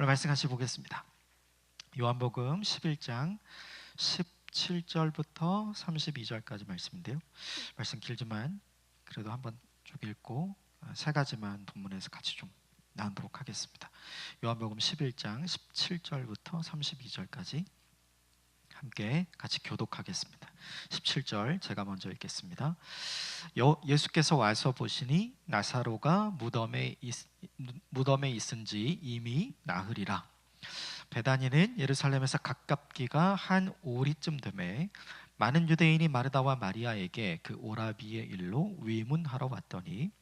오늘 말씀 같이 보겠습니다. 요한복음 11장 17절부터 32절까지 말씀인데요. 말씀 길지만 그래도 한번 쭉 읽고 세 가지만 본문에서 같이 좀 나누도록 하겠습니다. 요한복음 11장 17절부터 32절까지 함께 같이 교독하겠습니다. 17절 제가 먼저 읽겠습니다. 예수께서 와서 보시니 나사로가 무덤에 있은지 이미 나흘이라. 베다니는 예루살렘에서 가깝기가 한 오리쯤 되매 많은 유대인이 마르다와 마리아에게 그 오라비의 일로 위문하러 왔더니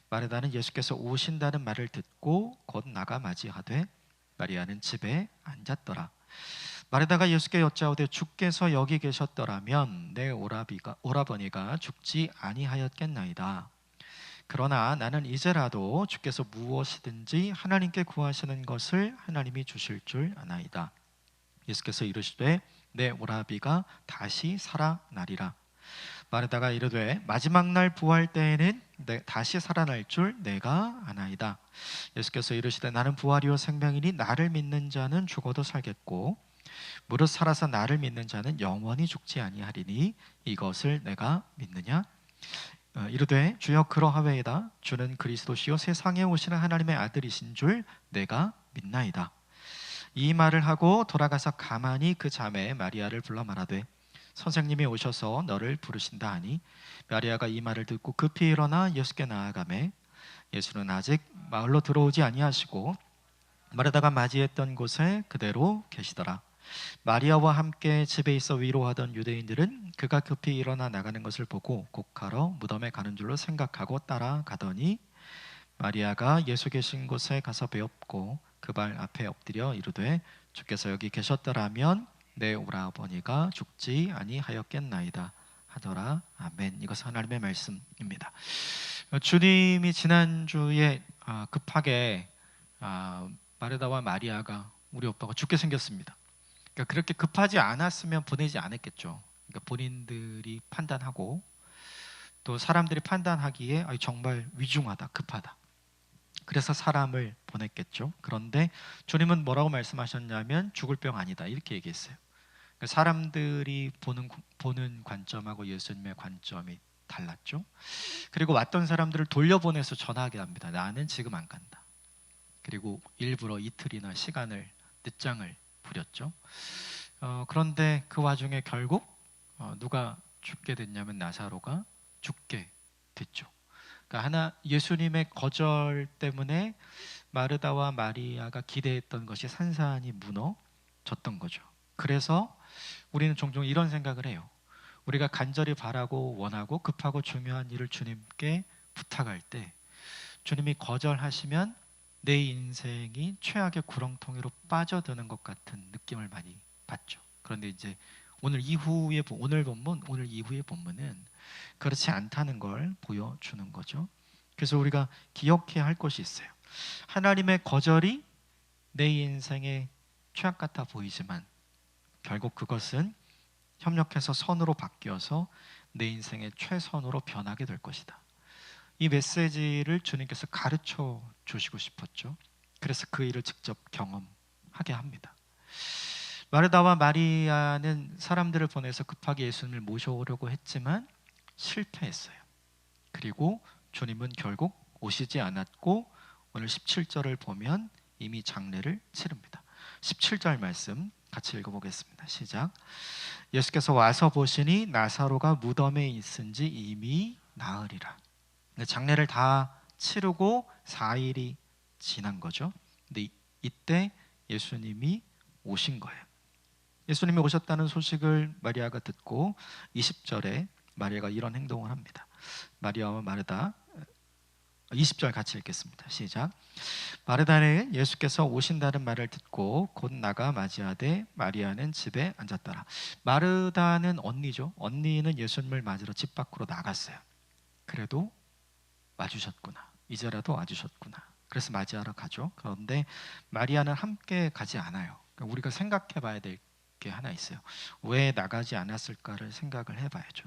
마르다는 예수께서 오신다는 말을 듣고 곧 나가 맞이하되 마리아는 집에 앉았더라. 마르다가 예수께 여짜오되 주께서 여기 계셨더라면 내 오라버니가 죽지 아니하였겠나이다. 그러나 나는 이제라도 주께서 무엇이든지 하나님께 구하시는 것을 하나님이 주실 줄 아나이다. 예수께서 이르시되 내 오라비가 다시 살아나리라. 마르다가 이르되 마지막 날 부활 때에는 다시 살아날 줄 내가 아나이다. 예수께서 이르시되 나는 부활이요 생명이니 나를 믿는 자는 죽어도 살겠고 무릇 살아서 나를 믿는 자는 영원히 죽지 아니하리니 이것을 내가 믿느냐? 이르되 주여 그러하외이다. 주는 그리스도시요 세상에 오시는 하나님의 아들이신 줄 내가 믿나이다. 이 말을 하고 돌아가서 가만히 그 자매 마리아를 불러 말하되 선생님이 오셔서 너를 부르신다 하니 마리아가 이 말을 듣고 급히 일어나 예수께 나아가매 예수는 아직 마을로 들어오지 아니하시고 마르다가 맞이했던 곳에 그대로 계시더라. 마리아와 함께 집에 있어 위로하던 유대인들은 그가 급히 일어나 나가는 것을 보고 곡하러 무덤에 가는 줄로 생각하고 따라가더니 마리아가 예수 계신 곳에 가서 배엎고 그 발 앞에 엎드려 이르되 주께서 여기 계셨더라면 내 오라버니가 죽지 아니하였겠나이다 하더라. 아멘. 이것은 하나님의 말씀입니다. 주님이 지난주에 급하게 마르다와 마리아가 우리 오빠가 죽게 생겼습니다. 그러니까 그렇게 급하지 않았으면 보내지 않았겠죠. 그러니까 본인들이 판단하고 또 사람들이 판단하기에 정말 위중하다, 급하다. 그래서 사람을 보냈겠죠. 그런데 주님은 뭐라고 말씀하셨냐면 죽을 병 아니다 이렇게 얘기했어요. 그러니까 사람들이 보는 관점하고 예수님의 관점이 달랐죠. 그리고 왔던 사람들을 돌려보내서 전하게 합니다. 나는 지금 안 간다. 그리고 일부러 이틀이나 늦장을 부렸죠. 그런데 그 와중에 결국 누가 죽게 됐냐면 나사로가 죽게 됐죠. 그러니까 예수님의 거절 때문에 마르다와 마리아가 기대했던 것이 산산이 무너졌던 거죠. 그래서 우리는 종종 이런 생각을 해요. 우리가 간절히 바라고 원하고 급하고 중요한 일을 주님께 부탁할 때 주님이 거절하시면 내 인생이 최악의 구렁텅이로 빠져드는 것 같은 느낌을 많이 받죠. 그런데 이제 오늘 이후의 본문은 그렇지 않다는 걸 보여주는 거죠. 그래서 우리가 기억해야 할 것이 있어요. 하나님의 거절이 내 인생의 최악 같아 보이지만 결국 그것은 협력해서 선으로 바뀌어서 내 인생의 최선으로 변하게 될 것이다. 이 메시지를 주님께서 가르쳐 주시고 싶었죠. 그래서 그 일을 직접 경험하게 합니다. 마르다와 마리아는 사람들을 보내서 급하게 예수님을 모셔오려고 했지만 실패했어요. 그리고 주님은 결국 오시지 않았고 오늘 17절을 보면 이미 장례를 치릅니다. 17절 말씀 같이 읽어보겠습니다. 시작. 예수께서 와서 보시니 나사로가 무덤에 있은지 이미 나흘이라. 장례를 다 치르고 4일이 지난 거죠. 근데 이때 예수님이 오신 거예요. 예수님이 오셨다는 소식을 마리아가 듣고 20절에 마리아가 이런 행동을 합니다. 마리아와 마르다 20절 같이 읽겠습니다. 시작. 마르다는 예수께서 오신다는 말을 듣고 곧 나가 맞이하되 마리아는 집에 앉았더라. 마르다는 언니죠. 언니는 예수님을 맞으러 집 밖으로 나갔어요. 그래도 와주셨구나. 이제라도 와주셨구나. 그래서 맞이하러 가죠. 그런데 마리아는 함께 가지 않아요. 그러니까 우리가 생각해 봐야 될 게 하나 있어요. 왜 나가지 않았을까를 생각을 해봐야죠.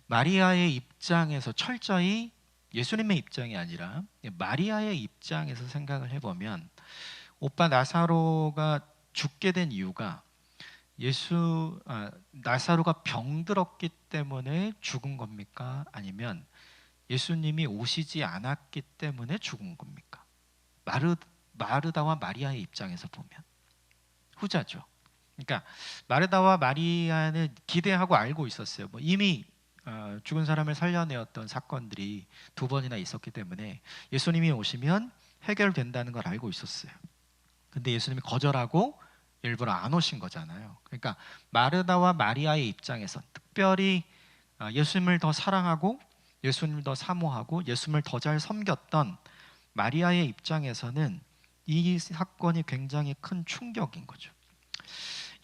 마리아의 입장에서 철저히 예수님의 입장이 아니라 마리아의 입장에서 생각을 해보면 오빠 나사로가 죽게 된 이유가 나사로가 병들었기 때문에 죽은 겁니까? 아니면 예수님이 오시지 않았기 때문에 죽은 겁니까? 마르다와 마리아의 입장에서 보면 후자죠. 그러니까 마르다와 마리아는 기대하고 알고 있었어요. 뭐 이미 죽은 사람을 살려내었던 사건들이 두 번이나 있었기 때문에 예수님이 오시면 해결된다는 걸 알고 있었어요. 근데 예수님이 거절하고 일부러 안 오신 거잖아요. 그러니까 마르다와 마리아의 입장에서 특별히 예수님을 더 사랑하고 예수님을 더 사모하고 예수님을 더 잘 섬겼던 마리아의 입장에서는 이 사건이 굉장히 큰 충격인 거죠.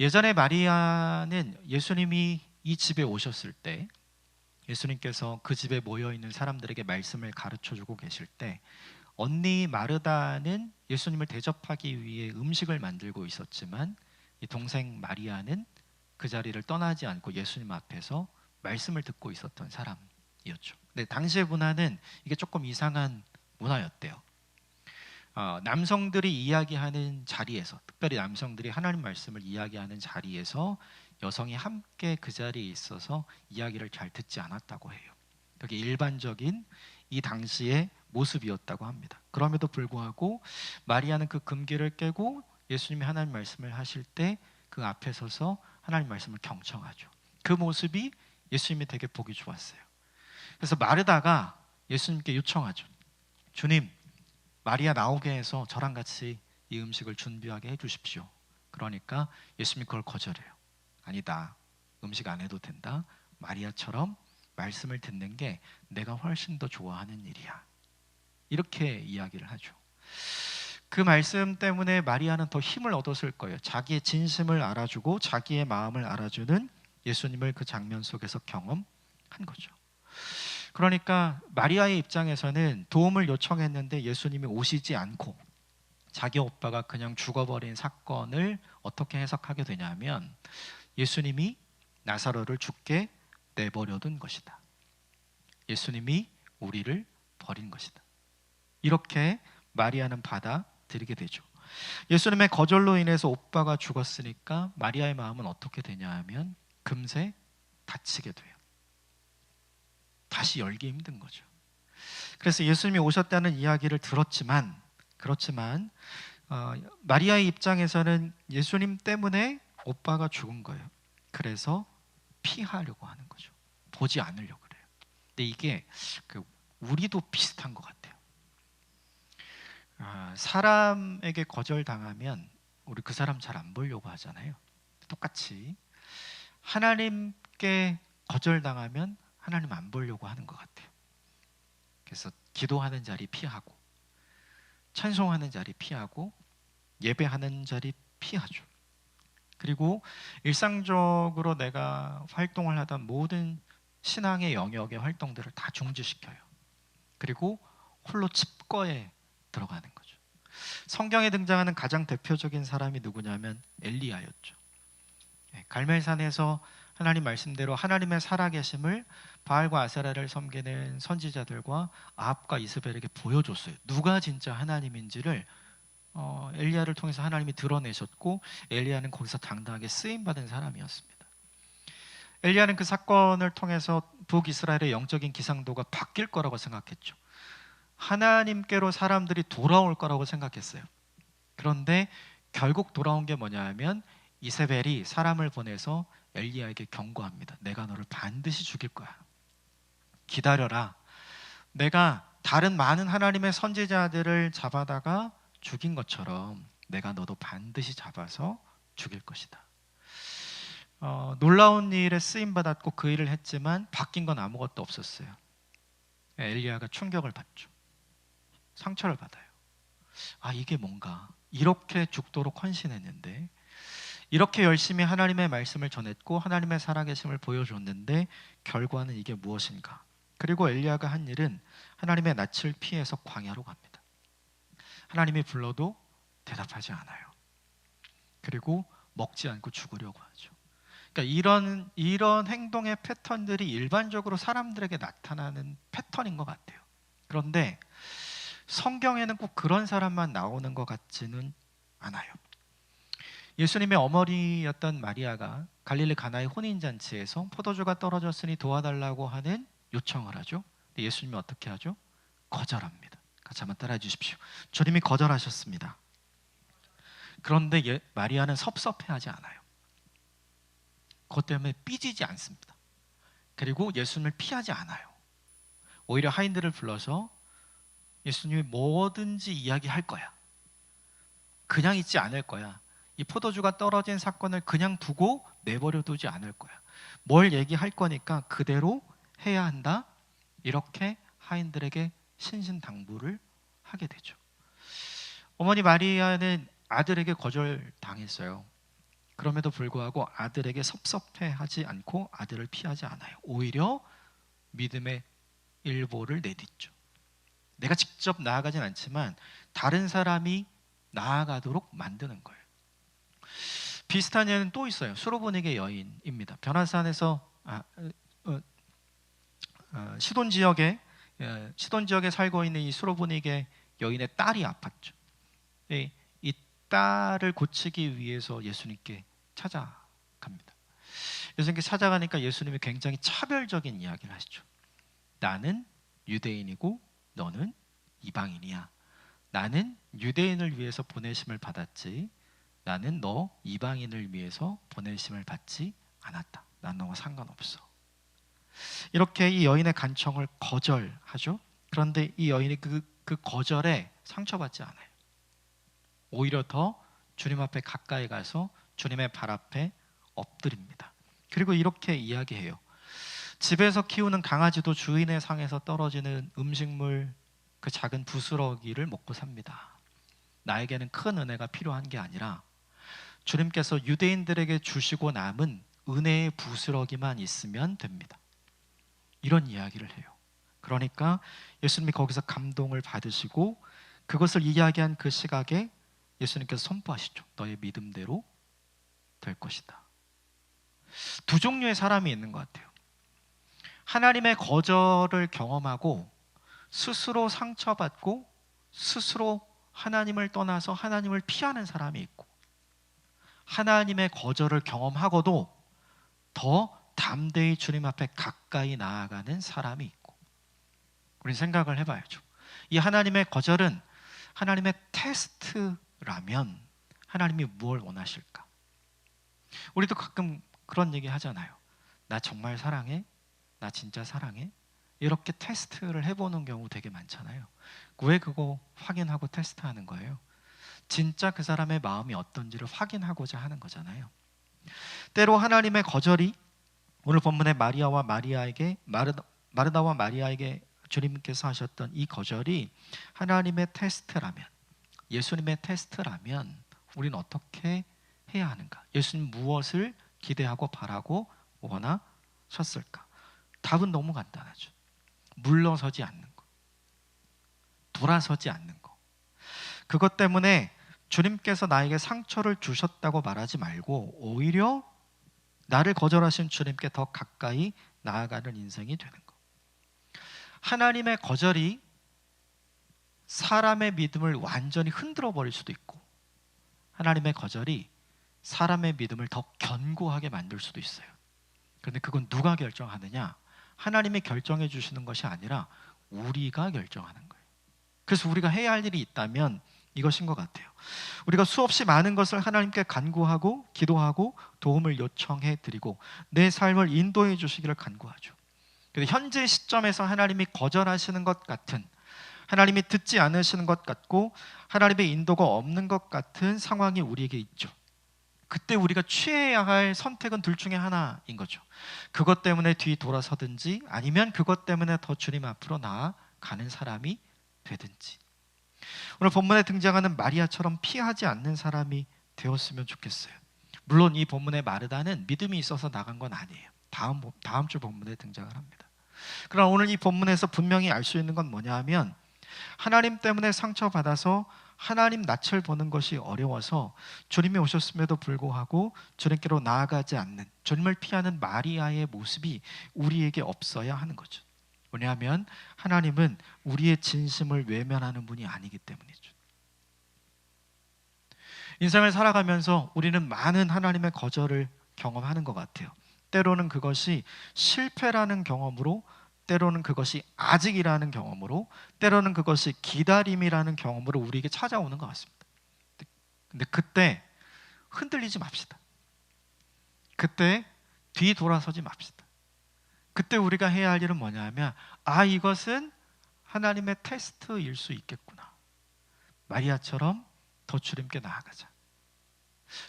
예전에 마리아는 예수님이 이 집에 오셨을 때 예수님께서 그 집에 모여있는 사람들에게 말씀을 가르쳐주고 계실 때 언니 마르다는 예수님을 대접하기 위해 음식을 만들고 있었지만 이 동생 마리아는 그 자리를 떠나지 않고 예수님 앞에서 말씀을 듣고 있었던 사람이었죠. 근데 당시의 문화는 이게 조금 이상한 문화였대요. 남성들이 이야기하는 자리에서, 특별히 남성들이 하나님 말씀을 이야기하는 자리에서 여성이 함께 그 자리에 있어서 이야기를 잘 듣지 않았다고 해요. 그게 일반적인 이 당시의 모습이었다고 합니다. 그럼에도 불구하고 마리아는 그 금기를 깨고 예수님이 하나님 말씀을 하실 때 그 앞에 서서 하나님 말씀을 경청하죠. 그 모습이 예수님이 되게 보기 좋았어요. 그래서 마르다가 예수님께 요청하죠. 주님, 마리아 나오게 해서 저랑 같이 이 음식을 준비하게 해주십시오. 그러니까 예수님이 그걸 거절해요. 아니다, 음식 안 해도 된다. 마리아처럼 말씀을 듣는 게 내가 훨씬 더 좋아하는 일이야. 이렇게 이야기를 하죠. 그 말씀 때문에 마리아는 더 힘을 얻었을 거예요. 자기의 진심을 알아주고 자기의 마음을 알아주는 예수님을 그 장면 속에서 경험한 거죠. 그러니까 마리아의 입장에서는 도움을 요청했는데 예수님이 오시지 않고 자기 오빠가 그냥 죽어버린 사건을 어떻게 해석하게 되냐면 예수님이 나사로를 죽게 내버려둔 것이다. 예수님이 우리를 버린 것이다. 이렇게 마리아는 받아들이게 되죠. 예수님의 거절로 인해서 오빠가 죽었으니까 마리아의 마음은 어떻게 되냐 하면 금세 닫히게 돼요. 다시 열기 힘든 거죠. 그래서 예수님이 오셨다는 이야기를 들었지만 그렇지만 마리아의 입장에서는 예수님 때문에 오빠가 죽은 거예요. 그래서 피하려고 하는 거죠. 보지 않으려고 그래요. 근데 이게 우리도 비슷한 것 같아요. 사람에게 거절당하면 우리 그 사람 잘 안 보려고 하잖아요. 똑같이 하나님께 거절당하면 하나님 안 보려고 하는 것 같아요. 그래서 기도하는 자리 피하고 찬송하는 자리 피하고 예배하는 자리 피하죠. 그리고 일상적으로 내가 활동을 하던 모든 신앙의 영역의 활동들을 다 중지시켜요. 그리고 홀로 칩거에 들어가는 거죠. 성경에 등장하는 가장 대표적인 사람이 누구냐면 엘리야였죠. 갈멜산에서 하나님 말씀대로 하나님의 살아계심을 바알과 아세라를 섬기는 선지자들과 아합과 이스벨에게 보여줬어요. 누가 진짜 하나님인지를 엘리야를 통해서 하나님이 드러내셨고 엘리야는 거기서 당당하게 쓰임받은 사람이었습니다. 엘리야는 그 사건을 통해서 북이스라엘의 영적인 기상도가 바뀔 거라고 생각했죠. 하나님께로 사람들이 돌아올 거라고 생각했어요. 그런데 결국 돌아온 게 뭐냐 하면 이세벨이 사람을 보내서 엘리야에게 경고합니다. 내가 너를 반드시 죽일 거야. 기다려라. 내가 다른 많은 하나님의 선지자들을 잡아다가 죽인 것처럼 내가 너도 반드시 잡아서 죽일 것이다. 놀라운 일에 쓰임받았고 그 일을 했지만 바뀐 건 아무것도 없었어요. 엘리야가 충격을 받죠. 상처를 받아요. 이게 뭔가 이렇게 죽도록 헌신했는데 이렇게 열심히 하나님의 말씀을 전했고 하나님의 살아계심을 보여줬는데 결과는 이게 무엇인가? 그리고 엘리야가 한 일은 하나님의 낯을 피해서 광야로 갑니다. 하나님이 불러도 대답하지 않아요. 그리고 먹지 않고 죽으려고 하죠. 그러니까 이런 행동의 패턴들이 일반적으로 사람들에게 나타나는 패턴인 것 같아요. 그런데 성경에는 꼭 그런 사람만 나오는 것 같지는 않아요. 예수님의 어머니였던 마리아가 갈릴리 가나의 혼인잔치에서 포도주가 떨어졌으니 도와달라고 하는 요청을 하죠. 근데 예수님이 어떻게 하죠? 거절합니다. 같이 한번 따라해 주십시오. 주님이 거절하셨습니다. 그런데 마리아는 섭섭해하지 않아요. 그것 때문에 삐지지 않습니다. 그리고 예수님을 피하지 않아요. 오히려 하인들을 불러서 예수님이 뭐든지 이야기할 거야. 그냥 있지 않을 거야. 이 포도주가 떨어진 사건을 그냥 두고 내버려 두지 않을 거야. 뭘 얘기할 거니까 그대로 해야 한다. 이렇게 하인들에게 신신당부를 하게 되죠. 어머니 마리아는 아들에게 거절당했어요. 그럼에도 불구하고 아들에게 섭섭해하지 않고 아들을 피하지 않아요. 오히려 믿음의 일보를 내딛죠. 내가 직접 나아가진 않지만 다른 사람이 나아가도록 만드는 거예요. 비슷한 예는 또 있어요. 수로보닉의 여인입니다. 변화산에서 시돈 지역에 살고 있는 이 수로보닉의 여인의 딸이 아팠죠. 이 딸을 고치기 위해서 예수님께 찾아갑니다. 예수님께 찾아가니까 예수님이 굉장히 차별적인 이야기를 하시죠. 나는 유대인이고 너는 이방인이야. 나는 유대인을 위해서 보내심을 받았지 나는 너 이방인을 위해서 보내심을 받지 않았다. 난 너와 상관없어. 이렇게 이 여인의 간청을 거절하죠. 그런데 이 여인이 그 거절에 상처받지 않아요. 오히려 더 주님 앞에 가까이 가서 주님의 발 앞에 엎드립니다. 그리고 이렇게 이야기해요. 집에서 키우는 강아지도 주인의 상에서 떨어지는 음식물 그 작은 부스러기를 먹고 삽니다. 나에게는 큰 은혜가 필요한 게 아니라 주님께서 유대인들에게 주시고 남은 은혜의 부스러기만 있으면 됩니다. 이런 이야기를 해요. 그러니까 예수님이 거기서 감동을 받으시고 그것을 이야기한 그 시각에 예수님께서 선포하시죠. 너의 믿음대로 될 것이다. 두 종류의 사람이 있는 것 같아요. 하나님의 거절을 경험하고 스스로 상처받고 스스로 하나님을 떠나서 하나님을 피하는 사람이 있고 하나님의 거절을 경험하고도 더 담대히 주님 앞에 가까이 나아가는 사람이 있고 우리 생각을 해봐야죠. 이 하나님의 거절은 하나님의 테스트라면 하나님이 무엇을 원하실까? 우리도 가끔 그런 얘기 하잖아요. 나 정말 사랑해? 나 진짜 사랑해? 이렇게 테스트를 해보는 경우 되게 많잖아요. 왜 그거 확인하고 테스트하는 거예요? 진짜 그 사람의 마음이 어떤지를 확인하고자 하는 거잖아요. 때로 하나님의 거절이 오늘 본문의 마르다와 마리아에게 주님께서 하셨던 이 거절이 하나님의 테스트라면 예수님의 테스트라면 우리는 어떻게 해야 하는가? 예수님 무엇을 기대하고 바라고 원하셨을까? 답은 너무 간단하죠. 물러서지 않는 것, 돌아서지 않는 것. 그것 때문에 주님께서 나에게 상처를 주셨다고 말하지 말고 오히려 나를 거절하신 주님께 더 가까이 나아가는 인생이 되는 것. 하나님의 거절이 사람의 믿음을 완전히 흔들어 버릴 수도 있고 하나님의 거절이 사람의 믿음을 더 견고하게 만들 수도 있어요. 그런데 그건 누가 결정하느냐? 하나님이 결정해 주시는 것이 아니라 우리가 결정하는 거예요. 그래서 우리가 해야 할 일이 있다면 이것인 것 같아요. 우리가 수없이 많은 것을 하나님께 간구하고 기도하고 도움을 요청해 드리고 내 삶을 인도해 주시기를 간구하죠. 그런데 현재 시점에서 하나님이 거절하시는 것 같은 하나님이 듣지 않으시는 것 같고 하나님의 인도가 없는 것 같은 상황이 우리에게 있죠. 그때 우리가 취해야 할 선택은 둘 중에 하나인 거죠. 그것 때문에 뒤 돌아서든지 아니면 그것 때문에 더 주님 앞으로 나아가는 사람이 되든지. 오늘 본문에 등장하는 마리아처럼 피하지 않는 사람이 되었으면 좋겠어요. 물론 이 본문의 마르다는 믿음이 있어서 나간 건 아니에요. 다음 주 본문에 등장을 합니다. 그러나 오늘 이 본문에서 분명히 알 수 있는 건 뭐냐 하면 하나님 때문에 상처받아서 하나님 낯을 보는 것이 어려워서 주님이 오셨음에도 불구하고 주님께로 나아가지 않는 주님을 피하는 마리아의 모습이 우리에게 없어야 하는 거죠. 왜냐하면 하나님은 우리의 진심을 외면하는 분이 아니기 때문이죠. 인생을 살아가면서 우리는 많은 하나님의 거절을 경험하는 것 같아요. 때로는 그것이 실패라는 경험으로, 때로는 그것이 아직이라는 경험으로, 때로는 그것이 기다림이라는 경험으로 우리에게 찾아오는 것 같습니다. 근데 그때 흔들리지 맙시다. 그때 뒤돌아서지 맙시다. 그때 우리가 해야 할 일은 뭐냐면, 이것은 하나님의 테스트일 수 있겠구나. 마리아처럼 더 주님께 나아가자.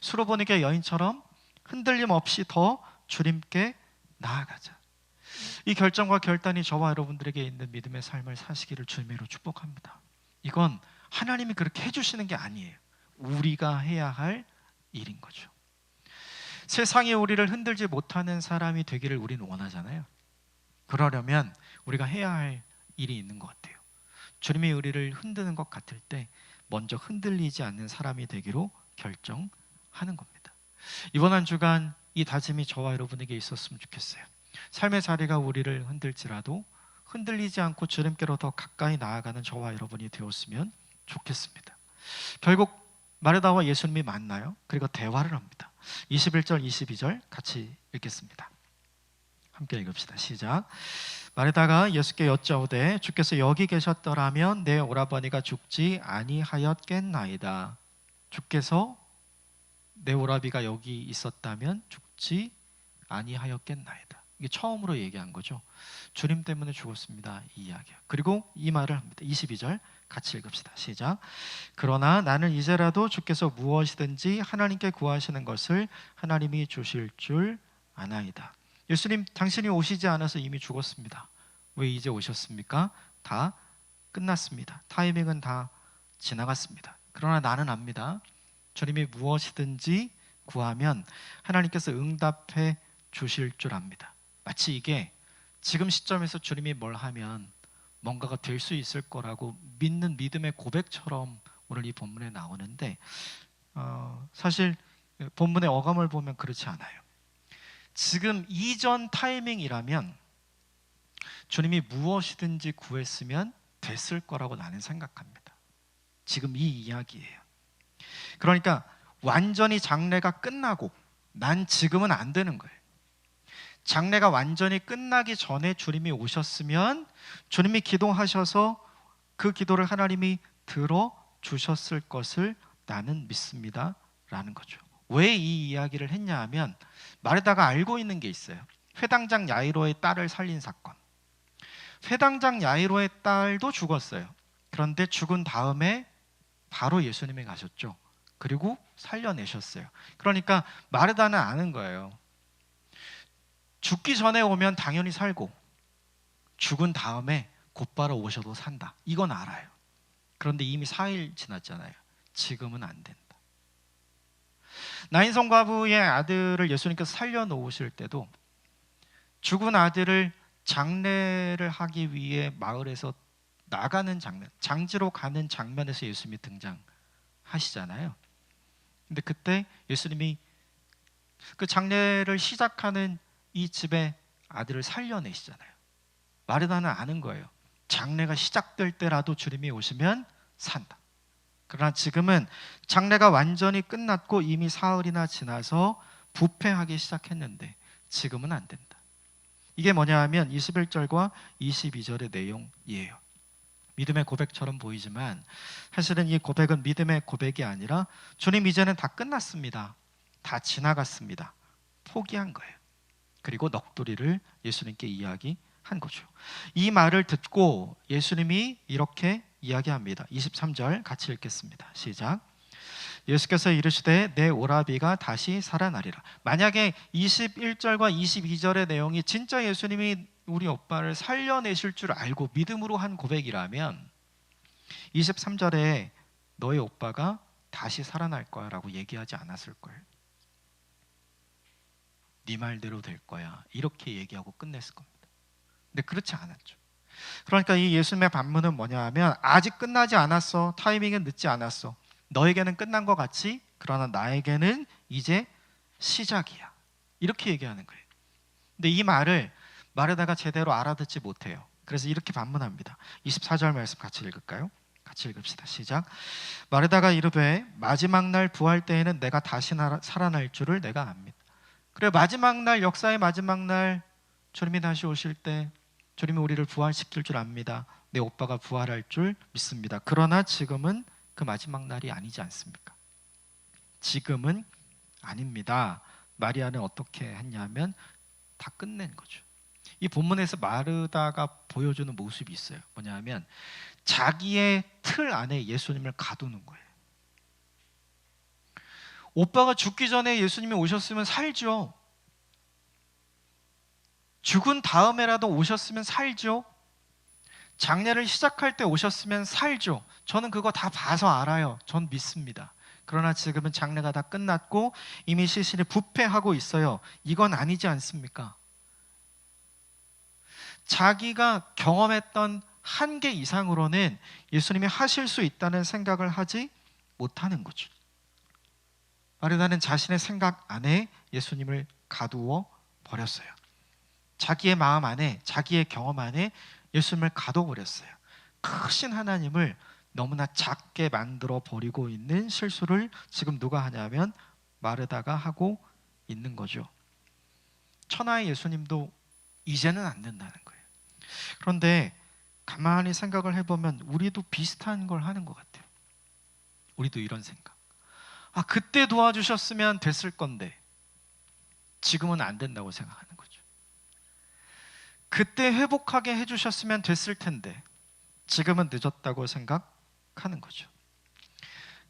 수로보니게 여인처럼 흔들림 없이 더 주님께 나아가자. 이 결정과 결단이 저와 여러분들에게 있는 믿음의 삶을 사시기를 주님으로 축복합니다. 이건 하나님이 그렇게 해주시는 게 아니에요. 우리가 해야 할 일인 거죠. 세상이 우리를 흔들지 못하는 사람이 되기를 우리는 원하잖아요. 그러려면 우리가 해야 할 일이 있는 것 같아요. 주님이 우리를 흔드는 것 같을 때 먼저 흔들리지 않는 사람이 되기로 결정하는 겁니다. 이번 한 주간 이 다짐이 저와 여러분에게 있었으면 좋겠어요. 삶의 자리가 우리를 흔들지라도 흔들리지 않고 주님께로 더 가까이 나아가는 저와 여러분이 되었으면 좋겠습니다. 결국 마르다와 예수님이 만나요. 그리고 대화를 합니다. 21절 22절 같이 읽겠습니다. 함께 읽읍시다. 시작. 마르다가 예수께 여짜오되 주께서 여기 계셨더라면 내 오라버니가 죽지 아니하였겠나이다. 주께서 내 오라비가 여기 있었다면 죽지 아니하였겠나이다. 이게 처음으로 얘기한 거죠. 주님 때문에 죽었습니다. 이 이야기야. 그리고 이 말을 합니다. 22절 같이 읽읍시다. 시작. 그러나 나는 이제라도 주께서 무엇이든지 하나님께 구하시는 것을 하나님이 주실 줄 아나이다. 예수님, 당신이 오시지 않아서 이미 죽었습니다. 왜 이제 오셨습니까? 다 끝났습니다. 타이밍은 다 지나갔습니다. 그러나 나는 압니다. 주님이 무엇이든지 구하면 하나님께서 응답해 주실 줄 압니다. 마치 이게 지금 시점에서 주님이 뭘 하면 뭔가가 될 수 있을 거라고 믿는 믿음의 고백처럼 오늘 이 본문에 나오는데, 사실 본문의 어감을 보면 그렇지 않아요. 지금 이전 타이밍이라면 주님이 무엇이든지 구했으면 됐을 거라고 나는 생각합니다. 지금 이 이야기예요. 그러니까 완전히 장례가 끝나고 난 지금은 안 되는 거예요. 장례가 완전히 끝나기 전에 주님이 오셨으면 주님이 기도하셔서 그 기도를 하나님이 들어주셨을 것을 나는 믿습니다 라는 거죠. 왜 이 이야기를 했냐 하면 마르다가 알고 있는 게 있어요. 회당장 야이로의 딸을 살린 사건. 회당장 야이로의 딸도 죽었어요. 그런데 죽은 다음에 바로 예수님이 가셨죠. 그리고 살려내셨어요. 그러니까 마르다는 아는 거예요. 죽기 전에 오면 당연히 살고 죽은 다음에 곧바로 오셔도 산다. 이건 알아요. 그런데 이미 4일 지났잖아요. 지금은 안 된다. 나인성 과부의 아들을 예수님께서 살려놓으실 때도 죽은 아들을 장례를 하기 위해 마을에서 나가는 장면, 장지로 가는 장면에서 예수님이 등장하시잖아요. 근데 그때 예수님이 그 장례를 시작하는 이 집의 아들을 살려내시잖아요. 마르다는 아는 거예요. 장례가 시작될 때라도 주님이 오시면 산다. 그러나 지금은 장례가 완전히 끝났고 이미 사흘이나 지나서 부패하기 시작했는데 지금은 안 된다. 이게 뭐냐 하면 21절과 22절의 내용이에요. 믿음의 고백처럼 보이지만 사실은 이 고백은 믿음의 고백이 아니라 주님 이제는 다 끝났습니다. 다 지나갔습니다. 포기한 거예요. 그리고 넋두리를 예수님께 이야기한 거죠. 이 말을 듣고 예수님이 이렇게 이야기합니다. 23절 같이 읽겠습니다. 시작. 예수께서 이르시되 내 오라비가 다시 살아나리라. 만약에 21절과 22절의 내용이 진짜 예수님이 우리 오빠를 살려내실 줄 알고 믿음으로 한 고백이라면 23절에 너의 오빠가 다시 살아날 거야 라고 얘기하지 않았을 거예요. 네 말대로 될 거야 이렇게 얘기하고 끝냈을 겁니다. 근데 그렇지 않았죠. 그러니까 이 예수님의 반문은 뭐냐 하면 아직 끝나지 않았어. 타이밍은 늦지 않았어. 너에게는 끝난 것 같지? 그러나 나에게는 이제 시작이야. 이렇게 얘기하는 거예요. 근데 이 말을 마르다가 제대로 알아듣지 못해요. 그래서 이렇게 반문합니다. 24절 말씀 같이 읽을까요? 같이 읽읍시다. 시작. 마르다가 이르되 마지막 날 부활 때에는 내가 다시 살아날 줄을 내가 압니다. 그래, 마지막 날, 역사의 마지막 날 주님이 다시 오실 때 주님이 우리를 부활시킬 줄 압니다. 내 오빠가 부활할 줄 믿습니다. 그러나 지금은 그 마지막 날이 아니지 않습니까? 지금은 아닙니다. 마리아는 어떻게 했냐면 다 끝낸 거죠. 이 본문에서 마르다가 보여주는 모습이 있어요. 뭐냐면 자기의 틀 안에 예수님을 가두는 거예요. 오빠가 죽기 전에 예수님이 오셨으면 살죠. 죽은 다음에라도 오셨으면 살죠. 장례를 시작할 때 오셨으면 살죠. 저는 그거 다 봐서 알아요. 전 믿습니다. 그러나 지금은 장례가 다 끝났고 이미 시신이 부패하고 있어요. 이건 아니지 않습니까? 자기가 경험했던 한계 이상으로는 예수님이 하실 수 있다는 생각을 하지 못하는 거죠. 마르다는 자신의 생각 안에 예수님을 가두어 버렸어요. 자기의 마음 안에, 자기의 경험 안에 예수님을 가둬버렸어요. 크신 하나님을 너무나 작게 만들어 버리고 있는 실수를 지금 누가 하냐면 마르다가 하고 있는 거죠. 천하의 예수님도 이제는 안 된다는 거예요. 그런데 가만히 생각을 해보면 우리도 비슷한 걸 하는 것 같아요. 우리도 이런 생각. 그때 도와주셨으면 됐을 건데 지금은 안 된다고 생각하는 거죠. 그때 회복하게 해주셨으면 됐을 텐데 지금은 늦었다고 생각하는 거죠.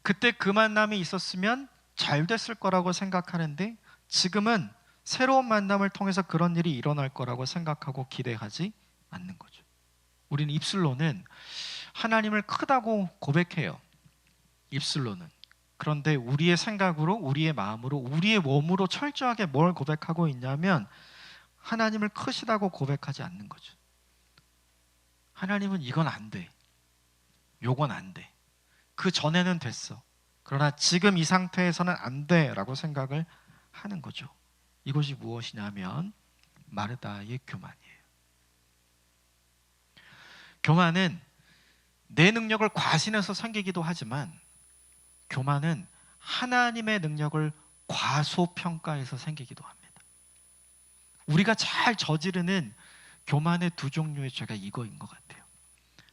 그때 그 만남이 있었으면 잘 됐을 거라고 생각하는데 지금은 새로운 만남을 통해서 그런 일이 일어날 거라고 생각하고 기대하지 않는 거죠. 우리는 입술로는 하나님을 크다고 고백해요. 입술로는. 그런데 우리의 생각으로, 우리의 마음으로, 우리의 몸으로 철저하게 뭘 고백하고 있냐면 하나님을 크시다고 고백하지 않는 거죠. 하나님은 이건 안 돼. 요건 안 돼. 그 전에는 됐어. 그러나 지금 이 상태에서는 안 돼 라고 생각을 하는 거죠. 이것이 무엇이냐면 마르다의 교만이에요. 교만은 내 능력을 과신해서 섬기기도 하지만 교만은 하나님의 능력을 과소평가해서 생기기도 합니다. 우리가 잘 저지르는 교만의 두 종류의 죄가 이거인 것 같아요.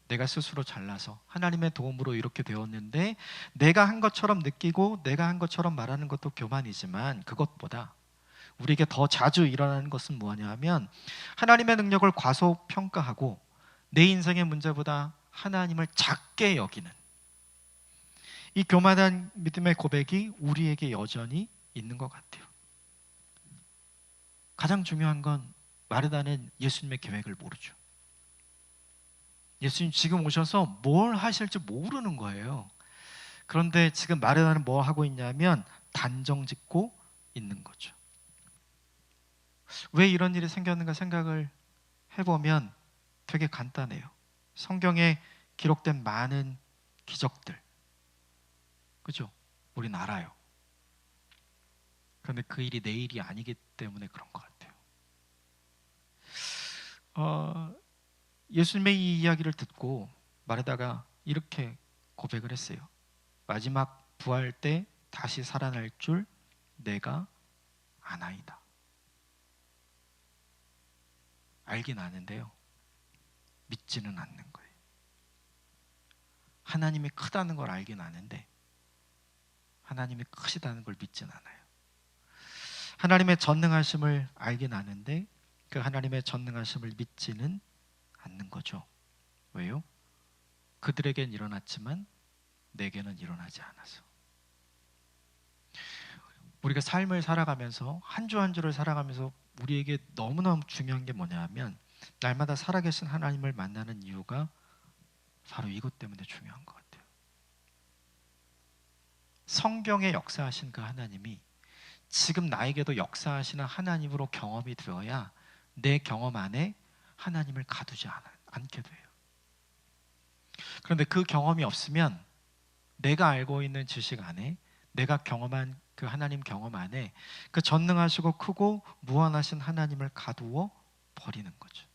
내가 스스로 잘나서 하나님의 도움으로 이렇게 되었는데 내가 한 것처럼 느끼고 내가 한 것처럼 말하는 것도 교만이지만 그것보다 우리에게 더 자주 일어나는 것은 뭐냐면 하나님의 능력을 과소평가하고 내 인생의 문제보다 하나님을 작게 여기는 이 교만한 믿음의 고백이 우리에게 여전히 있는 것 같아요. 가장 중요한 건 마르다는 예수님의 계획을 모르죠. 예수님 지금 오셔서 뭘 하실지 모르는 거예요. 그런데 지금 마르다는 뭐 하고 있냐면 단정 짓고 있는 거죠. 왜 이런 일이 생겼는가 생각을 해보면 되게 간단해요. 성경에 기록된 많은 기적들, 그죠? 우린 알아요. 그런데 그 일이 내 일이 아니기 때문에 그런 것 같아요. 예수님의 이 이야기를 듣고 마르다가 이렇게 고백을 했어요. 마지막 부활 때 다시 살아날 줄 내가 아나이다. 알긴 아는데요. 믿지는 않는 거예요. 하나님이 크다는 걸 알긴 아는데 하나님이 크시다는 걸 믿진 않아요. 하나님의 전능하심을 알긴 아는데 그 하나님의 전능하심을 믿지는 않는 거죠. 왜요? 그들에겐 일어났지만 내게는 일어나지 않아서. 우리가 삶을 살아가면서 한 주 한 주를 살아가면서 우리에게 너무너무 중요한 게 뭐냐면 날마다 살아계신 하나님을 만나는 이유가 바로 이것 때문에 중요한 것 같아요. 성경에 역사하신 그 하나님이 지금 나에게도 역사하시는 하나님으로 경험이 되어야 내 경험 안에 하나님을 가두지 않게 돼요. 그런데 그 경험이 없으면 내가 알고 있는 지식 안에 내가 경험한 그 하나님 경험 안에 그 전능하시고 크고 무한하신 하나님을 가두어 버리는 거죠.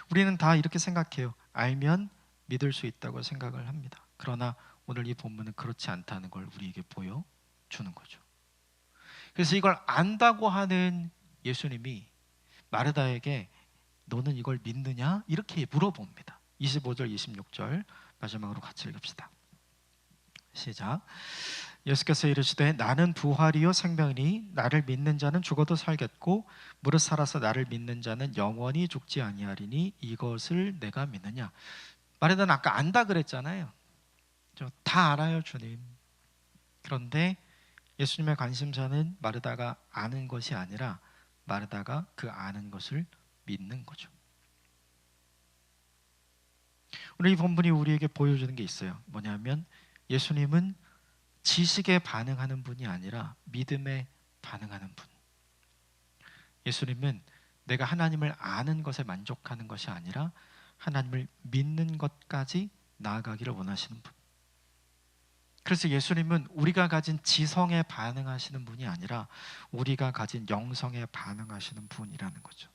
우리는 다 이렇게 생각해요. 알면 믿을 수 있다고 생각을 합니다. 그러나 오늘 이 본문은 그렇지 않다는 걸 우리에게 보여주는 거죠. 그래서 이걸 안다고 하는 예수님이 마르다에게 너는 이걸 믿느냐? 이렇게 물어봅니다. 25절 26절 마지막으로 같이 읽읍시다. 시작. 예수께서 이르시되 나는 부활이요 생명이니 나를 믿는 자는 죽어도 살겠고 무릇 살아서 나를 믿는 자는 영원히 죽지 아니하리니 이것을 내가 믿느냐. 마르다는 아까 안다 그랬잖아요. 저 다 알아요 주님. 그런데 예수님의 관심사는 마르다가 아는 것이 아니라 마르다가 그 아는 것을 믿는 거죠. 오늘 이 본문이 우리에게 보여주는 게 있어요. 뭐냐면 예수님은 지식에 반응하는 분이 아니라 믿음에 반응하는 분. 예수님은 내가 하나님을 아는 것에 만족하는 것이 아니라 하나님을 믿는 것까지 나아가기를 원하시는 분. 그래서 예수님은 우리가 가진 지성에 반응하시는 분이 아니라 우리가 가진 영성에 반응하시는 분이라는 거죠.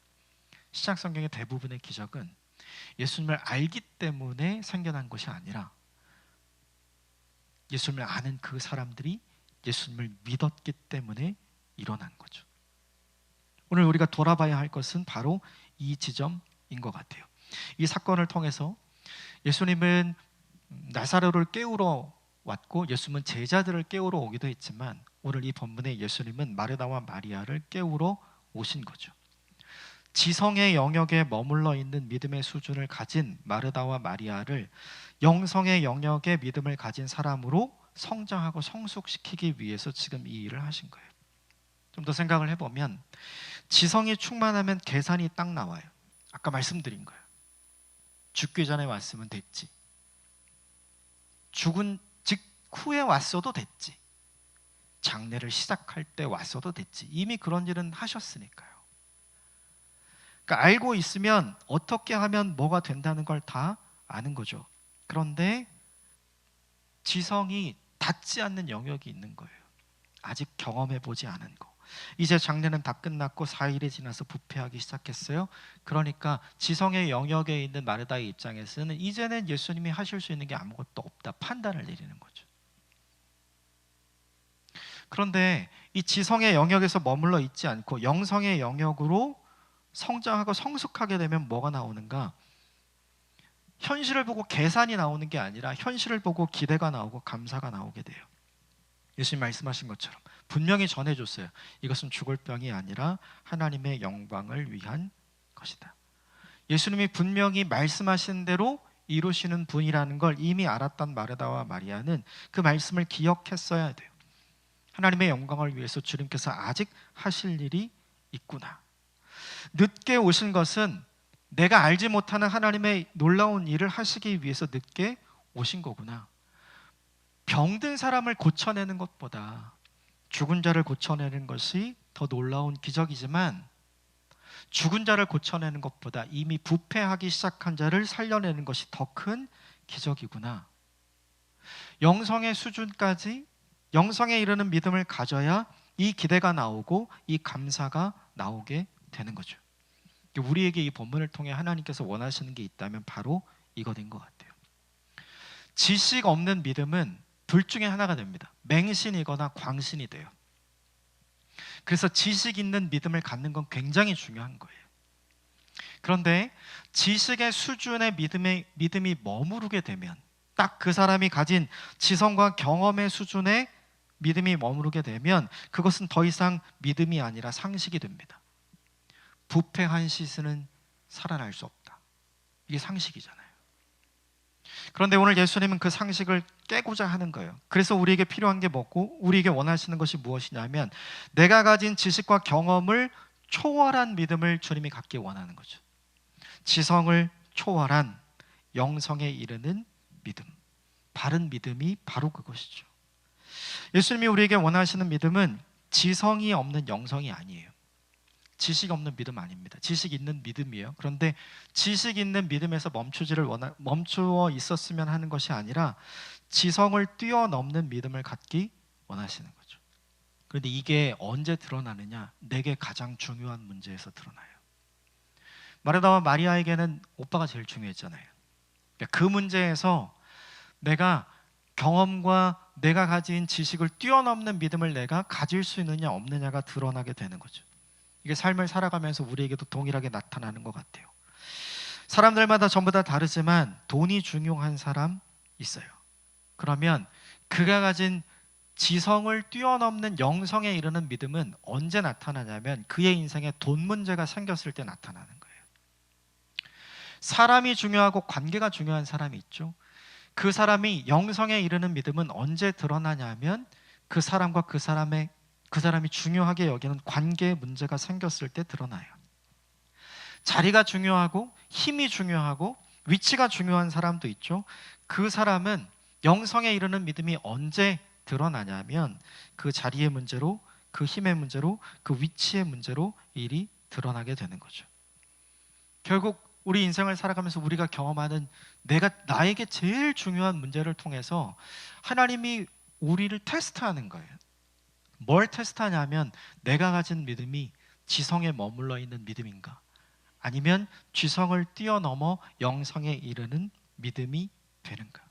신약 성경의 대부분의 기적은 예수님을 알기 때문에 생겨난 것이 아니라 예수님을 아는 그 사람들이 예수님을 믿었기 때문에 일어난 거죠. 오늘 우리가 돌아봐야 할 것은 바로 이 지점인 것 같아요. 이 사건을 통해서 예수님은 나사로를 깨우러 왔고 예수님은 제자들을 깨우러 오기도 했지만 오늘 이 본문에 예수님은 마르다와 마리아를 깨우러 오신 거죠. 지성의 영역에 머물러 있는 믿음의 수준을 가진 마르다와 마리아를 영성의 영역의 믿음을 가진 사람으로 성장하고 성숙시키기 위해서 지금 이 일을 하신 거예요. 좀 더 생각을 해보면 지성이 충만하면 계산이 딱 나와요. 아까 말씀드린 거예요. 죽기 전에 왔으면 됐지. 죽은 직후에 왔어도 됐지. 장례를 시작할 때 왔어도 됐지. 이미 그런 일은 하셨으니까요. 그러니까 알고 있으면 어떻게 하면 뭐가 된다는 걸 다 아는 거죠. 그런데 지성이 닿지 않는 영역이 있는 거예요. 아직 경험해 보지 않은 거. 이제 장례는 다 끝났고 4일이 지나서 부패하기 시작했어요. 그러니까 지성의 영역에 있는 마르다의 입장에서는 이제는 예수님이 하실 수 있는 게 아무것도 없다 판단을 내리는 거죠. 그런데 이 지성의 영역에서 머물러 있지 않고 영성의 영역으로 성장하고 성숙하게 되면 뭐가 나오는가? 현실을 보고 계산이 나오는 게 아니라 현실을 보고 기대가 나오고 감사가 나오게 돼요. 예수님 말씀하신 것처럼 분명히 전해줬어요. 이것은 죽을 병이 아니라 하나님의 영광을 위한 것이다. 예수님이 분명히 말씀하신 대로 이루시는 분이라는 걸 이미 알았던 마르다와 마리아는 그 말씀을 기억했어야 돼요. 하나님의 영광을 위해서 주님께서 아직 하실 일이 있구나. 늦게 오신 것은 내가 알지 못하는 하나님의 놀라운 일을 하시기 위해서 늦게 오신 거구나. 병든 사람을 고쳐내는 것보다 죽은 자를 고쳐내는 것이 더 놀라운 기적이지만 죽은 자를 고쳐내는 것보다 이미 부패하기 시작한 자를 살려내는 것이 더 큰 기적이구나. 영성의 수준까지 영성에 이르는 믿음을 가져야 이 기대가 나오고 이 감사가 나오게 되는 거죠. 우리에게 이 본문을 통해 하나님께서 원하시는 게 있다면 바로 이것인 것 같아요. 지식 없는 믿음은 둘 중에 하나가 됩니다. 맹신이거나 광신이 돼요. 그래서 지식 있는 믿음을 갖는 건 굉장히 중요한 거예요. 그런데 지식의 수준의 믿음이 머무르게 되면 딱 그 사람이 가진 지성과 경험의 수준의 믿음이 머무르게 되면 그것은 더 이상 믿음이 아니라 상식이 됩니다. 부패한 시스는 살아날 수 없다. 이게 상식이잖아요. 그런데 오늘 예수님은 그 상식을 깨고자 하는 거예요. 그래서 우리에게 필요한 게 뭐고 우리에게 원하시는 것이 무엇이냐면 내가 가진 지식과 경험을 초월한 믿음을 주님이 갖기 원하는 거죠. 지성을 초월한 영성에 이르는 믿음. 바른 믿음이 바로 그것이죠. 예수님이 우리에게 원하시는 믿음은 지성이 없는 영성이 아니에요. 지식 없는 믿음 아닙니다. 지식 있는 믿음이에요. 그런데 지식 있는 믿음에서 멈추어 있었으면 하는 것이 아니라 지성을 뛰어넘는 믿음을 갖기 원하시는 거죠. 그런데 이게 언제 드러나느냐? 내게 가장 중요한 문제에서 드러나요. 마르다와 마리아에게는 오빠가 제일 중요했잖아요. 그 문제에서 내가 경험과 내가 가진 지식을 뛰어넘는 믿음을 내가 가질 수 있느냐 없느냐가 드러나게 되는 거죠. 이게 삶을 살아가면서 우리에게도 동일하게 나타나는 것 같아요. 사람들마다 전부 다 다르지만 돈이 중요한 사람 있어요. 그러면 그가 가진 지성을 뛰어넘는 영성에 이르는 믿음은 언제 나타나냐면 그의 인생에 돈 문제가 생겼을 때 나타나는 거예요. 사람이 중요하고 관계가 중요한 사람이 있죠. 그 사람이 영성에 이르는 믿음은 언제 드러나냐면 그 사람과 그 사람이 중요하게 여기는 관계의 문제가 생겼을 때 드러나요. 자리가 중요하고 힘이 중요하고 위치가 중요한 사람도 있죠. 그 사람은 영성에 이르는 믿음이 언제 드러나냐면 그 자리의 문제로, 그 힘의 문제로, 그 위치의 문제로 일이 드러나게 되는 거죠. 결국 우리 인생을 살아가면서 우리가 경험하는 나에게 제일 중요한 문제를 통해서 하나님이 우리를 테스트하는 거예요. 뭘 테스트하냐면 내가 가진 믿음이 지성에 머물러 있는 믿음인가, 아니면 지성을 뛰어넘어 영성에 이르는 믿음이 되는가.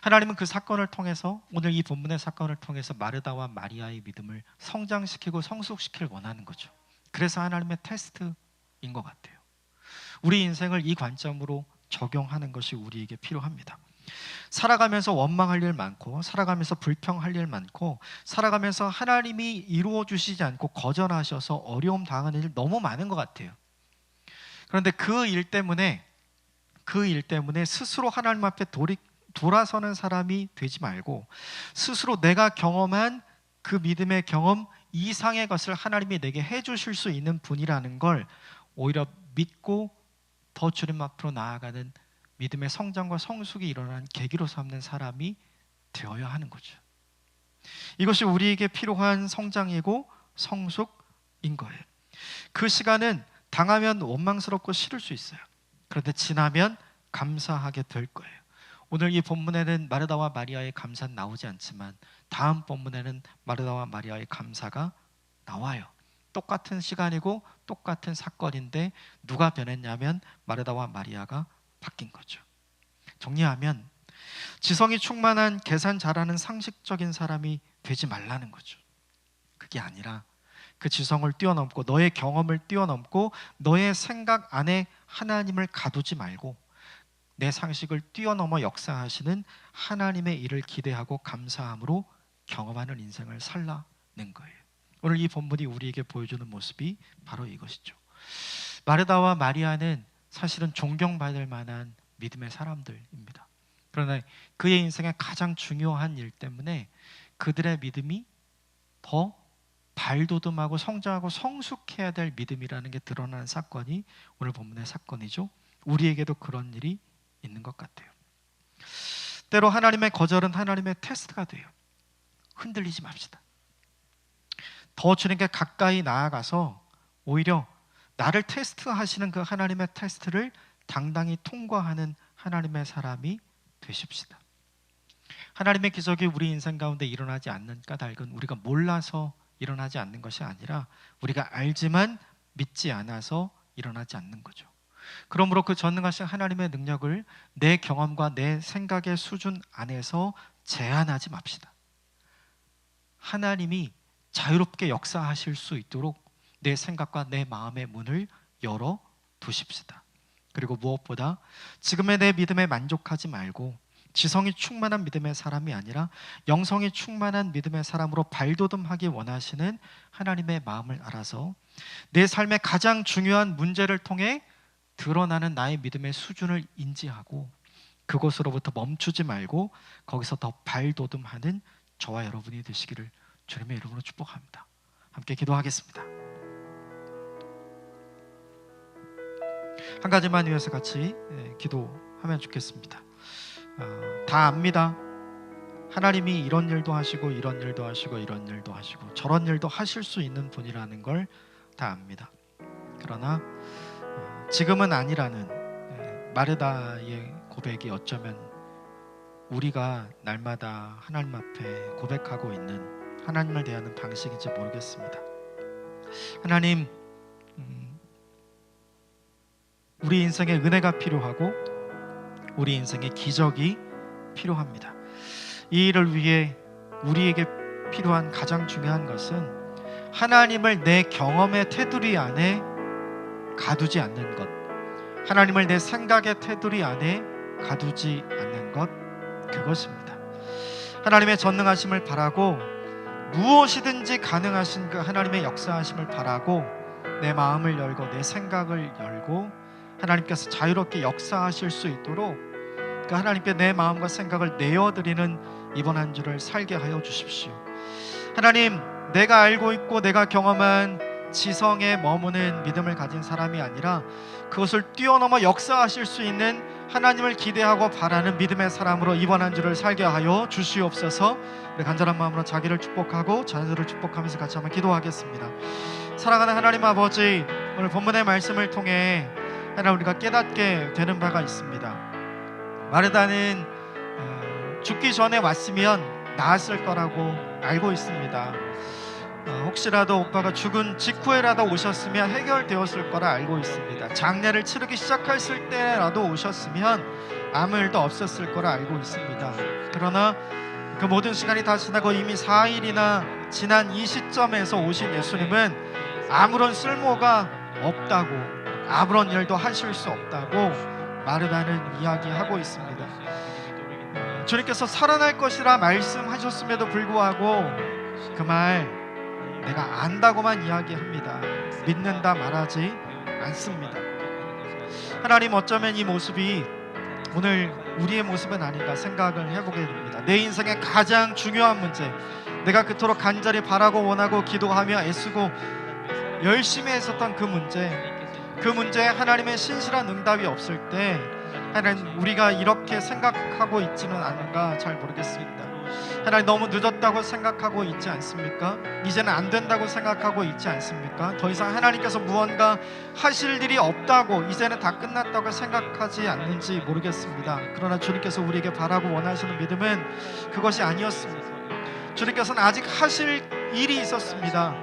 하나님은 그 사건을 통해서, 오늘 이 본문의 사건을 통해서 마르다와 마리아의 믿음을 성장시키고 성숙시키길 원하는 거죠. 그래서 하나님의 테스트인 것 같아요. 우리 인생을 이 관점으로 적용하는 것이 우리에게 필요합니다. 살아가면서 원망할 일 많고, 살아가면서 불평할 일 많고, 살아가면서 하나님이 이루어 주시지 않고 거절하셔서 어려움 당하는 일 너무 많은 것 같아요. 그런데 그 일 때문에 스스로 하나님 앞에 돌아서는 사람이 되지 말고, 스스로 내가 경험한 그 믿음의 경험 이상의 것을 하나님이 내게 해주실 수 있는 분이라는 걸 오히려 믿고 더 주님 앞으로 나아가는 믿음의 성장과 성숙이 일어나는 계기로 삼는 사람이 되어야 하는 거죠. 이것이 우리에게 필요한 성장이고 성숙인 거예요. 그 시간은 당하면 원망스럽고 싫을 수 있어요. 그런데 지나면 감사하게 될 거예요. 오늘 이 본문에는 마르다와 마리아의 감사는 나오지 않지만 다음 본문에는 마르다와 마리아의 감사가 나와요. 똑같은 시간이고 똑같은 사건인데 누가 변했냐면 마르다와 마리아가 바뀐 거죠. 정리하면 지성이 충만한 계산 잘하는 상식적인 사람이 되지 말라는 거죠. 그게 아니라 그 지성을 뛰어넘고 너의 경험을 뛰어넘고 너의 생각 안에 하나님을 가두지 말고 내 상식을 뛰어넘어 역사하시는 하나님의 일을 기대하고 감사함으로 경험하는 인생을 살라는 거예요. 오늘 이 본문이 우리에게 보여주는 모습이 바로 이것이죠. 마르다와 마리아는 사실은 존경받을 만한 믿음의 사람들입니다. 그러나 그의 인생의 가장 중요한 일 때문에 그들의 믿음이 더 발돋움하고 성장하고 성숙해야 될 믿음이라는 게 드러나는 사건이 오늘 본문의 사건이죠. 우리에게도 그런 일이 있는 것 같아요. 때로 하나님의 거절은 하나님의 테스트가 돼요. 흔들리지 맙시다. 더 주님께 가까이 나아가서 오히려 나를 테스트하시는 그 하나님의 테스트를 당당히 통과하는 하나님의 사람이 되십시다. 하나님의 기적이 우리 인생 가운데 일어나지 않는 까닭은 우리가 몰라서 일어나지 않는 것이 아니라 우리가 알지만 믿지 않아서 일어나지 않는 거죠. 그러므로 그 전능하신 하나님의 능력을 내 경험과 내 생각의 수준 안에서 제한하지 맙시다. 하나님이 자유롭게 역사하실 수 있도록 내 생각과 내 마음의 문을 열어 두십시다. 그리고 무엇보다 지금의 내 믿음에 만족하지 말고 지성이 충만한 믿음의 사람이 아니라 영성이 충만한 믿음의 사람으로 발돋움하기 원하시는 하나님의 마음을 알아서 내 삶의 가장 중요한 문제를 통해 드러나는 나의 믿음의 수준을 인지하고 그곳으로부터 멈추지 말고 거기서 더 발돋움하는 저와 여러분이 되시기를 주님의 이름으로 축복합니다. 함께 기도하겠습니다. 한 가지만 위해서 같이 기도하면 좋겠습니다. 다 압니다. 하나님이 이런 일도 하시고 이런 일도 하시고 이런 일도 하시고 저런 일도 하실 수 있는 분이라는 걸 다 압니다. 그러나 지금은 아니라는 마르다의 고백이 어쩌면 우리가 날마다 하나님 앞에 고백하고 있는 하나님을 대하는 방식인지 모르겠습니다. 하나님, 우리 인생에 은혜가 필요하고 우리 인생에 기적이 필요합니다. 이 일을 위해 우리에게 필요한 가장 중요한 것은 하나님을 내 경험의 테두리 안에 가두지 않는 것, 하나님을 내 생각의 테두리 안에 가두지 않는 것, 그것입니다. 하나님의 전능하심을 바라고 무엇이든지 가능하신 그 하나님의 역사하심을 바라고 내 마음을 열고 내 생각을 열고 하나님께서 자유롭게 역사하실 수 있도록 그 하나님께 내 마음과 생각을 내어드리는 이번 한 주를 살게 하여 주십시오. 하나님, 내가 알고 있고 내가 경험한 지성에 머무는 믿음을 가진 사람이 아니라 그것을 뛰어넘어 역사하실 수 있는 하나님을 기대하고 바라는 믿음의 사람으로 이번 한 주를 살게 하여 주시옵소서. 우리 간절한 마음으로 자기를 축복하고 자녀들을 축복하면서 같이 한번 기도하겠습니다. 사랑하는 하나님 아버지, 오늘 본문의 말씀을 통해 하나님 우리가 깨닫게 되는 바가 있습니다. 마르다는 죽기 전에 왔으면 나았을 거라고 알고 있습니다. 혹시라도 오빠가 죽은 직후에라도 오셨으면 해결되었을 거라 알고 있습니다. 장례를 치르기 시작했을 때라도 오셨으면 아무 일도 없었을 거라 알고 있습니다. 그러나 그 모든 시간이 다 지나고 이미 4일이나 지난 이 시점에서 오신 예수님은 아무런 쓸모가 없다고, 아무런 일도 하실 수 없다고 마르다는 이야기하고 있습니다. 주님께서 살아날 것이라 말씀하셨음에도 불구하고 그 말 내가 안다고만 이야기합니다. 믿는다 말하지 않습니다. 하나님, 어쩌면 이 모습이 오늘 우리의 모습은 아닌가 생각을 해보게 됩니다. 내 인생의 가장 중요한 문제, 내가 그토록 간절히 바라고 원하고 기도하며 애쓰고 열심히 했었던 그 문제에 하나님의 신실한 응답이 없을 때 하나님, 우리가 이렇게 생각하고 있지는 않은가 잘 모르겠습니다. 하나님, 너무 늦었다고 생각하고 있지 않습니까? 이제는 안 된다고 생각하고 있지 않습니까? 더 이상 하나님께서 무언가 하실 일이 없다고, 이제는 다 끝났다고 생각하지 않는지 모르겠습니다. 그러나 주님께서 우리에게 바라고 원하시는 믿음은 그것이 아니었습니다. 주님께서는 아직 하실 일이 있었습니다.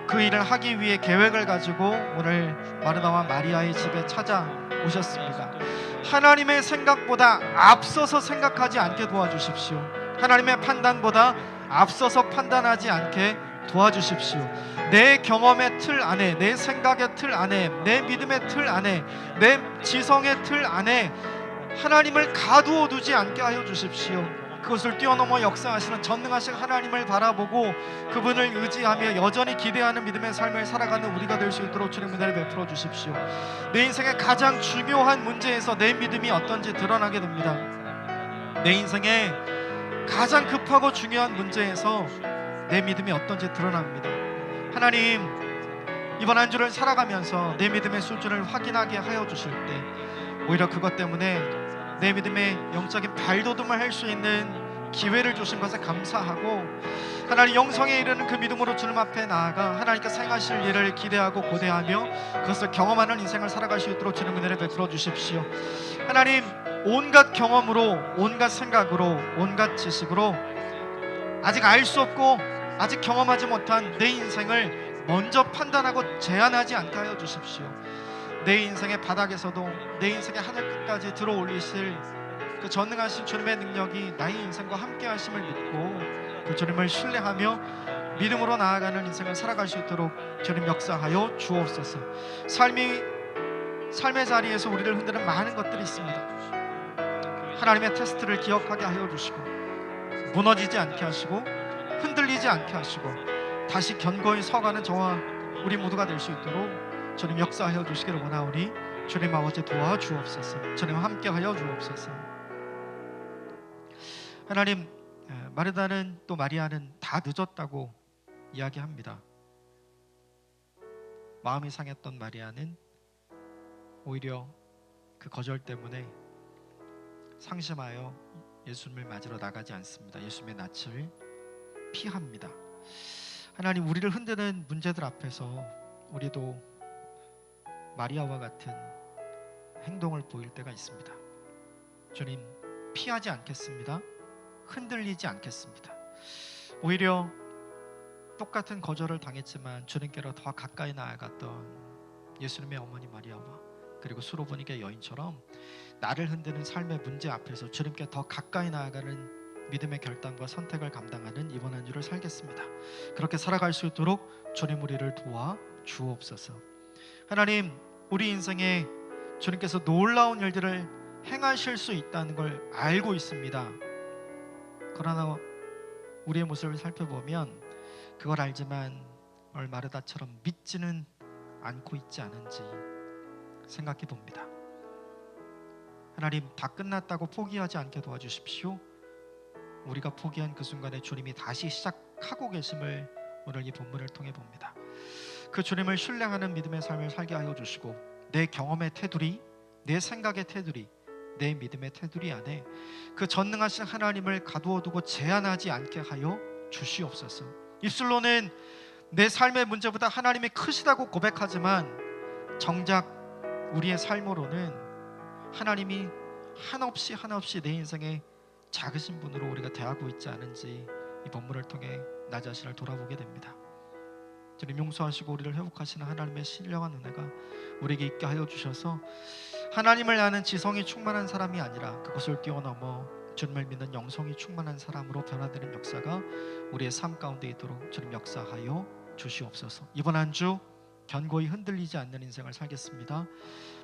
그 일을 하기 위해 계획을 가지고 오늘 마르다와 마리아의 집에 찾아오셨습니다. 하나님의 생각보다 앞서서 생각하지 않게 도와주십시오. 하나님의 판단보다 앞서서 판단하지 않게 도와주십시오. 내 경험의 틀 안에, 내 생각의 틀 안에, 내 믿음의 틀 안에, 내 지성의 틀 안에 하나님을 가두어 두지 않게 하여 주십시오. 그것을 뛰어넘어 역사하시는 전능하신 하나님을 바라보고 그분을 의지하며 여전히 기대하는 믿음의 삶을 살아가는 우리가 될 수 있도록 주님 은혜를 베풀어 주십시오. 내 인생의 가장 중요한 문제에서 내 믿음이 어떤지 드러나게 됩니다. 내 인생의 가장 급하고 중요한 문제에서 내 믿음이 어떤지 드러납니다. 하나님, 이번 한 주를 살아가면서 내 믿음의 수준을 확인하게 하여 주실 때 오히려 그것 때문에 내 믿음의 영적인 발돋움을 할 수 있는 기회를 주신 것에 감사하고 하나님, 영성에 이르는 그 믿음으로 주님 앞에 나아가 하나님께서 행하실 일을 기대하고 고대하며 그것을 경험하는 인생을 살아갈 수 있도록 주님 은혜를 베풀어 주십시오. 하나님, 온갖 경험으로, 온갖 생각으로, 온갖 지식으로 아직 알 수 없고 아직 경험하지 못한 내 인생을 먼저 판단하고 제한하지 않게 하여 주십시오. 내 인생의 바닥에서도 내 인생의 하늘 끝까지 들어올리실 그 전능하신 주님의 능력이 나의 인생과 함께 하심을 믿고 그 주님을 신뢰하며 믿음으로 나아가는 인생을 살아갈 수 있도록 주님 역사하여 주옵소서. 삶의 자리에서 우리를 흔드는 많은 것들이 있습니다. 하나님의 테스트를 기억하게 하여 주시고 무너지지 않게 하시고 흔들리지 않게 하시고 다시 견고히 서가는 저와 우리 모두가 될 수 있도록 주님 역사하여 주시기를 원하오니 주님 아버지 도와주옵소서. 주님 함께하여 주옵소서. 하나님, 마르다는 또 마리아는 다 늦었다고 이야기합니다. 마음이 상했던 마리아는 오히려 그 거절 때문에 상심하여 예수님을 맞으러 나가지 않습니다. 예수님의 낯을 피합니다. 하나님, 우리를 흔드는 문제들 앞에서 우리도 마리아와 같은 행동을 보일 때가 있습니다. 주님, 피하지 않겠습니다. 흔들리지 않겠습니다. 오히려 똑같은 거절을 당했지만 주님께로 더 가까이 나아갔던 예수님의 어머니 마리아와 그리고 수로보니게 여인처럼 나를 흔드는 삶의 문제 앞에서 주님께 더 가까이 나아가는 믿음의 결단과 선택을 감당하는 이번 한 주를 살겠습니다. 그렇게 살아갈 수 있도록 주님 우리를 도와 주옵소서. 하나님, 우리 인생에 주님께서 놀라운 일들을 행하실 수 있다는 걸 알고 있습니다. 그러나 우리의 모습을 살펴보면 그걸 알지만 마르다처럼 믿지는 않고 있지 않은지 생각해 봅니다. 하나님, 다 끝났다고 포기하지 않게 도와주십시오. 우리가 포기한 그 순간에 주님이 다시 시작하고 계심을 오늘 이 본문을 통해 봅니다. 그 주님을 신뢰하는 믿음의 삶을 살게 하여 주시고, 내 경험의 테두리, 내 생각의 테두리, 내 믿음의 테두리 안에 그 전능하신 하나님을 가두어 두고 제한하지 않게 하여 주시옵소서. 입술로는 내 삶의 문제보다 하나님이 크시다고 고백하지만 정작 우리의 삶으로는 하나님이 한없이 내 인생에 작으신 분으로 우리가 대하고 있지 않은지 이 본문을 통해 나 자신을 돌아보게 됩니다. 주님, 용서하시고 우리를 회복하시는 하나님의 신령한 은혜가 우리에게 있게 하여 주셔서 하나님을 아는 지성이 충만한 사람이 아니라 그것을 뛰어넘어 주님을 믿는 영성이 충만한 사람으로 변화되는 역사가 우리의 삶 가운데 있도록 주님 역사하여 주시옵소서. 이번 한 주 견고히 흔들리지 않는 인생을 살겠습니다.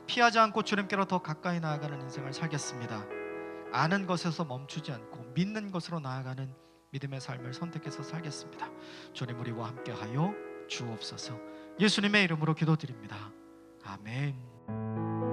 피하지 않고 주님께로 더 가까이 나아가는 인생을 살겠습니다. 아는 것에서 멈추지 않고 믿는 것으로 나아가는 믿음의 삶을 선택해서 살겠습니다. 주님 우리와 함께하여 주옵소서. 예수님의 이름으로 기도드립니다. 아멘.